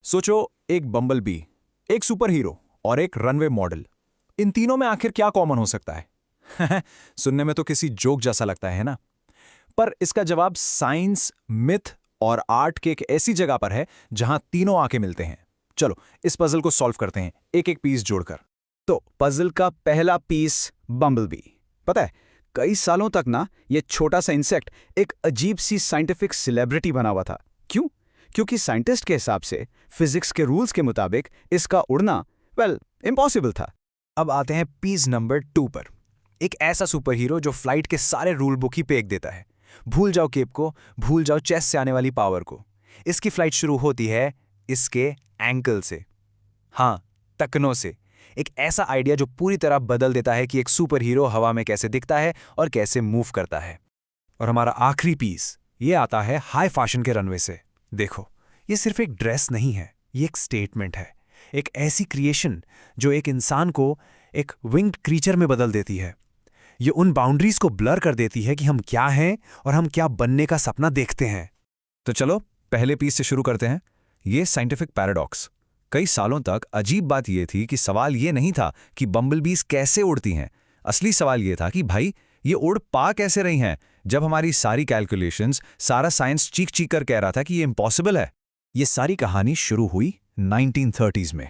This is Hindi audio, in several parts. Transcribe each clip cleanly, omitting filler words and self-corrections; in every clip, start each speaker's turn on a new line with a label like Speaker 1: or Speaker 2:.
Speaker 1: सोचो, एक बम्बल बी, एक सुपर हीरो और एक रनवे मॉडल। इन तीनों में आखिर क्या कॉमन हो सकता है? सुनने में तो किसी जोक जैसा लगता है ना? पर इसका जवाब साइंस, मिथ और आर्ट के एक ऐसी जगह पर है जहां तीनों आके मिलते हैं। चलो इस पजल को सॉल्व करते हैं, एक एक पीस जोड़कर।
Speaker 2: तो पजल का पहला पीस बम्बलबी। पता है, कई सालों तक ना ये छोटा सा इंसेक्ट एक अजीब सी साइंटिफिक सेलिब्रिटी बना हुआ था। क्यों? क्योंकि साइंटिस्ट के हिसाब से फिजिक्स के रूल्स के मुताबिक इसका उड़ना इम्पॉसिबल था।
Speaker 1: अब आते हैं पीस नंबर 2 पर। एक ऐसा सुपर हीरो जो फ्लाइट के सारे रूल बुक ही फेंक देता है। भूल जाओ केप को, भूल जाओ चेस्ट से आने वाली पावर को। इसकी फ्लाइट शुरू होती है इसके एंकल से, हाँ, टखनों से। एक ऐसा आइडिया जो पूरी तरह बदल देता है कि एक सुपर हीरो हवा में कैसे दिखता है और कैसे मूव करता है। और हमारा आखिरी पीस ये आता है हाई फैशन के रनवे से। देखो, ये सिर्फ एक ड्रेस नहीं है, ये एक स्टेटमेंट है। एक ऐसी क्रिएशन जो एक इंसान को एक विंग्ड क्रीचर में बदल देती है। ये उन बाउंड्रीज को ब्लर कर देती है कि हम क्या हैं और हम क्या बनने का सपना देखते हैं। तो चलो पहले पीस से शुरू करते हैं, ये साइंटिफिक पैराडॉक्स। कई सालों तक अजीब बात यह थी कि सवाल ये नहीं था कि बम्बलबीज कैसे उड़ती हैं। असली सवाल ये था कि भाई, ये उड़ पा कैसे रही हैं जब हमारी सारी कैलकुलेशंस, सारा साइंस चीख चीख कर कह रहा था कि ये इम्पॉसिबल है। ये सारी कहानी शुरू हुई 1930s में।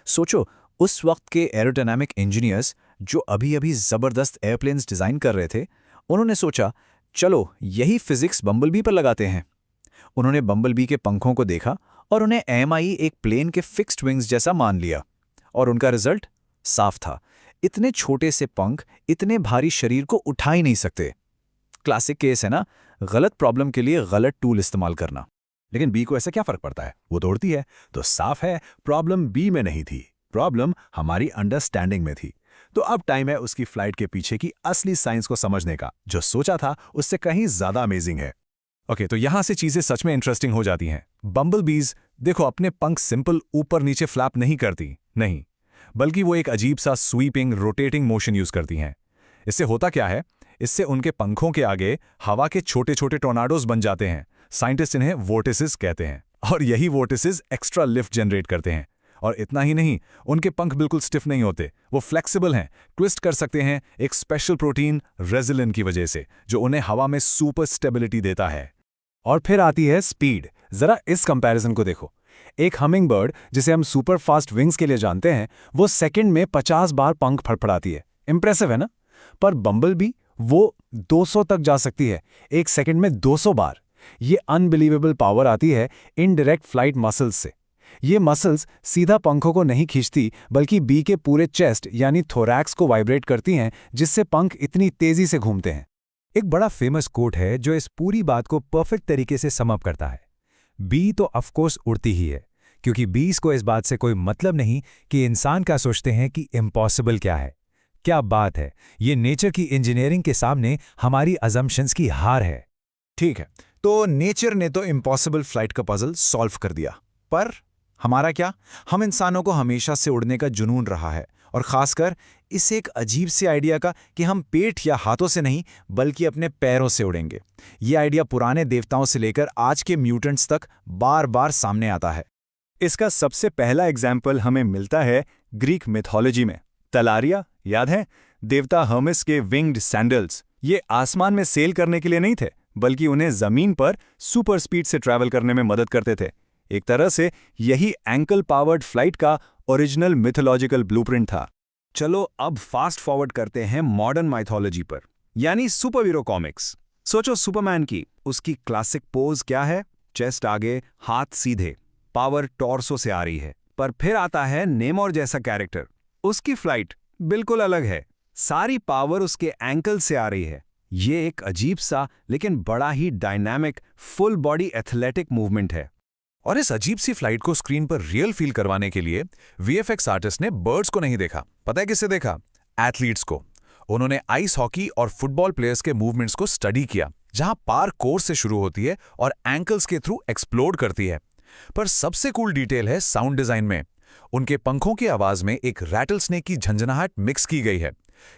Speaker 1: सोचो, उस वक्त के एरोडायनामिक इंजीनियर्स जो अभी अभी जबरदस्त एयरप्लेन्स डिजाइन कर रहे थे, उन्होंने सोचा चलो यही फिजिक्स बम्बलबी पर लगाते हैं। उन्होंने बम्बलबी के पंखों को देखा और उन्हें एमआई एक प्लेन के फिक्स्ड विंग्स जैसा मान लिया। और उनका रिजल्ट साफ था, इतने छोटे से पंख इतने भारी शरीर को उठा ही नहीं सकते। क्लासिक केस है ना, गलत प्रॉब्लम के लिए गलत टूल इस्तेमाल करना।
Speaker 3: लेकिन बी को ऐसा क्या फर्क पड़ता है, वो दौड़ती है। तो साफ है प्रॉब्लम बी में नहीं थी, प्रॉब्लम हमारी अंडरस्टैंडिंग में थी। तो अब टाइम है उसकी फ्लाइट के पीछे की असली साइंस को समझने का। जो सोचा था उससे कहीं ज्यादा अमेजिंग है।
Speaker 1: ओके, तो यहां से चीजें सच में इंटरेस्टिंग हो जाती हैं। बम्बलबीज देखो, अपने पंख सिंपल ऊपर नीचे फ्लैप नहीं करती, नहीं, बल्कि वो एक अजीब सा स्वीपिंग रोटेटिंग मोशन यूज करती हैं। इससे होता क्या है, इससे उनके पंखों के आगे हवा के छोटे छोटे टोर्नाडोज बन जाते हैं। साइंटिस्ट इन्हें वोर्टिसेस कहते हैं। और यही वोर्टिसेस एक्स्ट्रा लिफ्ट जनरेट करते हैं। और इतना ही नहीं, उनके पंख बिल्कुल स्टिफ नहीं होते, वो फ्लेक्सिबल हैं, ट्विस्ट कर सकते हैं एक स्पेशल प्रोटीन रेजिलिन की वजह से, जो उन्हें हवा में सुपर स्टेबिलिटी देता है। और फिर आती है स्पीड। जरा इस कंपैरिजन को देखो। एक हमिंगबर्ड, जिसे हम सुपर फास्ट विंग्स के लिए जानते हैं, वो सेकंड में 50 बार पंख फड़फड़ाती है। इंप्रेसिव है ना? पर बम्बलबी वो 200 तक जा सकती है, एक सेकंड में 200 बार। ये अनबिलीवेबल पावर आती है इनडायरेक्ट फ्लाइट मसल्स से। ये मसल्स सीधा पंखों को नहीं खींचती, बल्कि बी के पूरे चेस्ट यानी थोरैक्स को वाइब्रेट करती हैं, जिससे पंख इतनी तेजी से घूमते हैं। एक बड़ा फेमस कोट है जो इस पूरी बात को परफेक्ट तरीके से सम अप करता है। बी तो ऑफकोर्स उड़ती ही है, क्योंकि बीस को इस बात से कोई मतलब नहीं कि इंसान क्या सोचते हैं कि इम्पॉसिबल क्या है। क्या बात है, ये नेचर की इंजीनियरिंग के सामने हमारी अजम्पशंस की हार है। ठीक है, तो नेचर ने तो इम्पॉसिबल फ्लाइट का पजल सॉल्व कर दिया, पर हमारा क्या? हम इंसानों को हमेशा से उड़ने का जुनून रहा है, और खासकर इस एक अजीब से आइडिया का कि हम पेट या हाथों से नहीं बल्कि अपने पैरों से उड़ेंगे। ये आइडिया पुराने देवताओं से लेकर आज के म्यूटेंट्स तक बार बार सामने आता है।
Speaker 3: इसका सबसे पहला एग्जाम्पल हमें मिलता है ग्रीक मिथोलॉजी में। तलारिया याद है? देवता हर्मेस के विंग्ड सैंडल्स। ये आसमान में सेल करने के लिए नहीं थे, बल्कि उन्हें जमीन पर सुपर स्पीड से ट्रैवल करने में मदद करते थे। एक तरह से यही एंकल पावर्ड फ्लाइट का ओरिजिनल मिथोलॉजिकल ब्लूप्रिंट था।
Speaker 1: चलो अब फास्ट फॉरवर्ड करते हैं मॉडर्न माइथोलॉजी पर, यानी सुपर हीरो कॉमिक्स। सोचो सुपरमैन की, उसकी क्लासिक पोज क्या है? चेस्ट आगे, हाथ सीधे, पावर टॉर्सो से आ रही है। पर फिर आता है नेमोर जैसा कैरेक्टर, उसकी फ्लाइट बिल्कुल अलग है, सारी पावर उसके एंकल से आ रही है। ये एक अजीब सा लेकिन बड़ा ही dynamic full body athletic movement है। और इस अजीब सी फ्लाइट को स्क्रीन पर रियल फील करवाने के लिए वीएफएक्स आर्टिस्ट ने बर्ड्स को नहीं देखा, पता है किससे देखा? एथलीट्स को। उन्होंने आइस हॉकी और फुटबॉल प्लेयर्स के मूवमेंट्स को स्टडी किया, जहां पार कोर्स से शुरू होती है और एंकल्स के थ्रू एक्सप्लोड करती है। पर सबसे कूल डिटेल है साउंड डिजाइन में। उनके पंखों की आवाज में एक रैटल स्नेक की झंझनाहट मिक्स की गई है।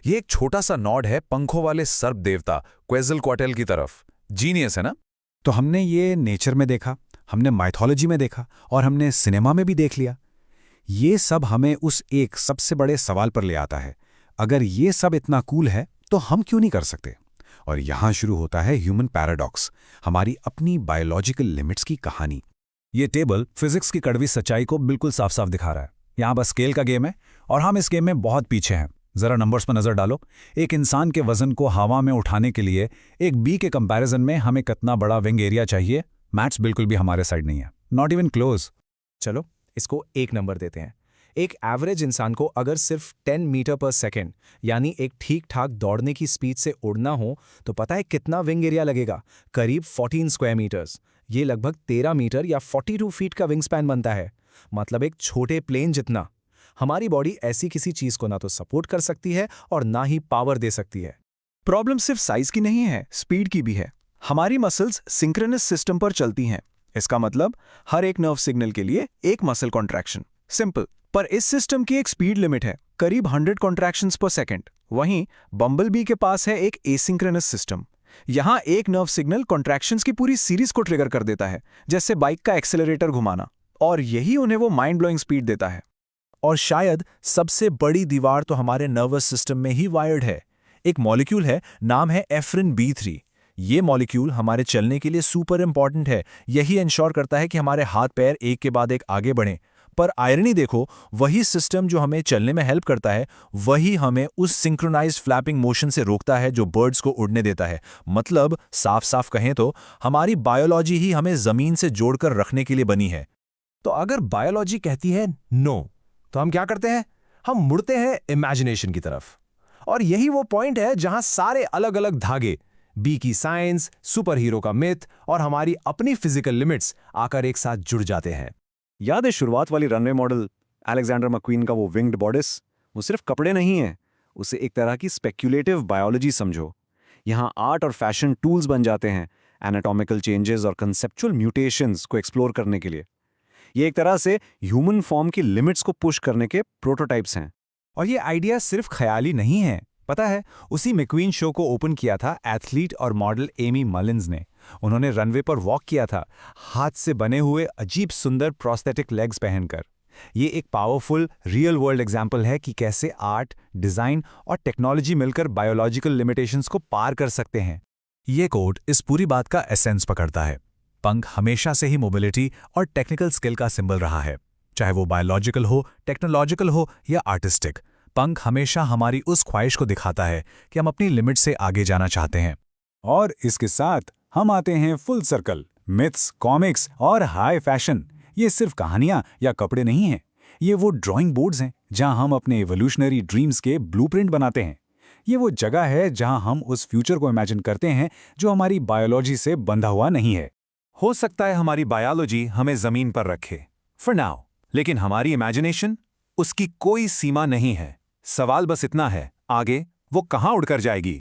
Speaker 1: यह एक छोटा सा नॉड है पंखों वाले सर्प देवता क्वेज़ल्कोएट्ल की तरफ। जीनियस है ना? तो हमने ये नेचर में देखा,
Speaker 2: हमने माइथोलॉजी में देखा और हमने सिनेमा में भी देख लिया। ये सब हमें उस एक सबसे बड़े सवाल पर ले आता है, अगर ये सब इतना कूल है तो हम क्यों नहीं कर सकते? और यहां शुरू होता है ह्यूमन पैराडॉक्स, हमारी अपनी बायोलॉजिकल लिमिट्स की कहानी।
Speaker 1: ये टेबल फिजिक्स की कड़वी सच्चाई को बिल्कुल साफ साफ दिखा रहा है। यहाँ बस स्केल का गेम है और हम इस गेम में बहुत पीछे हैं। जरा नंबर्स पर नजर डालो। एक इंसान के वजन को हवा में उठाने के लिए एक बी के कंपैरिजन में हमें कितना बड़ा विंग एरिया चाहिए? मैथ्स बिल्कुल भी हमारे साइड नहीं है, नॉट इवन क्लोज।
Speaker 4: चलो इसको एक नंबर देते हैं। एक एवरेज इंसान को अगर सिर्फ 10 मीटर पर सेकेंड यानी एक ठीक ठाक दौड़ने की स्पीड से उड़ना हो तो पता है कितना विंग एरिया लगेगा? करीब 14 स्क्वायर मीटर्स। ये लगभग 13 मीटर या 42 फीट का विंग स्पैन बनता है, मतलब एक छोटे प्लेन जितना। हमारी बॉडी ऐसी किसी चीज को ना तो सपोर्ट कर सकती है और ना ही पावर दे सकती है।
Speaker 3: प्रॉब्लम सिर्फ साइज की नहीं है, स्पीड की भी है। हमारी मसल्स सिंक्रोनस सिस्टम पर चलती हैं। इसका मतलब हर एक नर्व सिग्नल के लिए एक मसल कॉन्ट्रैक्शन, सिंपल। पर इस सिस्टम की एक स्पीड लिमिट है, करीब 100 कॉन्ट्रैक्शंस पर सेकंड। वहीं बम्बलबी के पास है एक एसिंक्रोनस सिस्टम। यहां एक नर्व सिग्नल कॉन्ट्रैक्शंस की पूरी सीरीज को ट्रिगर कर देता है, जैसे बाइक का एक्सेलरेटर घुमाना, और यही उन्हें वो माइंड ब्लोइंग स्पीड देता है।
Speaker 1: और शायद सबसे बड़ी दीवार तो हमारे नर्वस सिस्टम में ही वायर्ड है। एक मॉलिक्यूल है, नाम है एफ्रिन B3। ये मॉलिक्यूल हमारे चलने के लिए सुपर इंपॉर्टेंट है। यही इंश्योर करता है कि हमारे हाथ पैर एक के बाद एक आगे बढ़ें। पर आयरनी देखो, वही सिस्टम जो हमें चलने में हेल्प करता है, वही हमें उस सिंक्रोनाइज्ड फ्लैपिंग मोशन से रोकता है जो बर्ड्स को उड़ने देता है। मतलब साफ साफ कहें तो हमारी बायोलॉजी ही हमें जमीन से जोड़कर रखने के लिए बनी है।
Speaker 4: तो अगर बायोलॉजी कहती है नो, तो हम क्या करते हैं? हम मुड़ते हैं इमेजिनेशन की तरफ। और यही वो पॉइंट है जहां सारे अलग अलग धागे, बी की साइंस, सुपर हीरो का मिथ और हमारी अपनी फिजिकल लिमिट्स आकर एक साथ जुड़ जाते हैं।
Speaker 3: याद है शुरुआत वाली रनवे मॉडल, एलेक्जेंडर मैक्वीन का वो विंग्ड बॉडिस? वो सिर्फ कपड़े नहीं है, उसे एक तरह की स्पेक्युलेटिव बायोलॉजी समझो। यहाँ आर्ट और फैशन टूल्स बन जाते हैं एनाटॉमिकल चेंजेस और कंसेप्चुअल म्यूटेशंस को एक्सप्लोर करने के लिए। ये एक तरह से ह्यूमन फॉर्म की लिमिट्स को पुश करने के प्रोटोटाइप्स हैं।
Speaker 2: और ये आइडिया सिर्फ ख्याली नहीं है, पता है, उसी मैक्वीन शो को ओपन किया था एथलीट और मॉडल एमी मलिन्स ने। उन्होंने रनवे पर वॉक किया था, हाथ से बने हुए अजीब सुंदर प्रोस्थेटिक लेग्स पहनकर। ये एक पावरफुल रियल वर्ल्ड एग्जाम्पल है कि कैसे आर्ट, डिजाइन और टेक्नोलॉजी मिलकर बायोलॉजिकल लिमिटेशंस को पार कर सकते हैं।
Speaker 1: ये कोड इस पूरी बात का एसेंस पकड़ता है। पंख हमेशा से ही मोबिलिटी और टेक्निकल स्किल का सिंबल रहा है, चाहे वो बायोलॉजिकल हो, टेक्नोलॉजिकल हो या आर्टिस्टिक। पंख हमेशा हमारी उस ख्वाहिश को दिखाता है कि हम अपनी लिमिट से आगे जाना चाहते हैं।
Speaker 2: और इसके साथ हम आते हैं फुल सर्कल। मिथ्स, कॉमिक्स और हाई फैशन, ये सिर्फ कहानियां या कपड़े नहीं हैं। ये वो ड्राइंग बोर्ड्स हैं जहां हम अपने एवोल्यूशनरी ड्रीम्स के ब्लूप्रिंट बनाते हैं। ये वो जगह है जहां हम उस फ्यूचर को इमेजिन करते हैं जो हमारी बायोलॉजी से बंधा हुआ नहीं है।
Speaker 3: हो सकता है हमारी बायोलॉजी हमें जमीन पर रखे फॉर नाउ, लेकिन हमारी इमेजिनेशन, उसकी कोई सीमा नहीं है। सवाल बस इतना है, आगे वो कहां उड़कर जाएगी?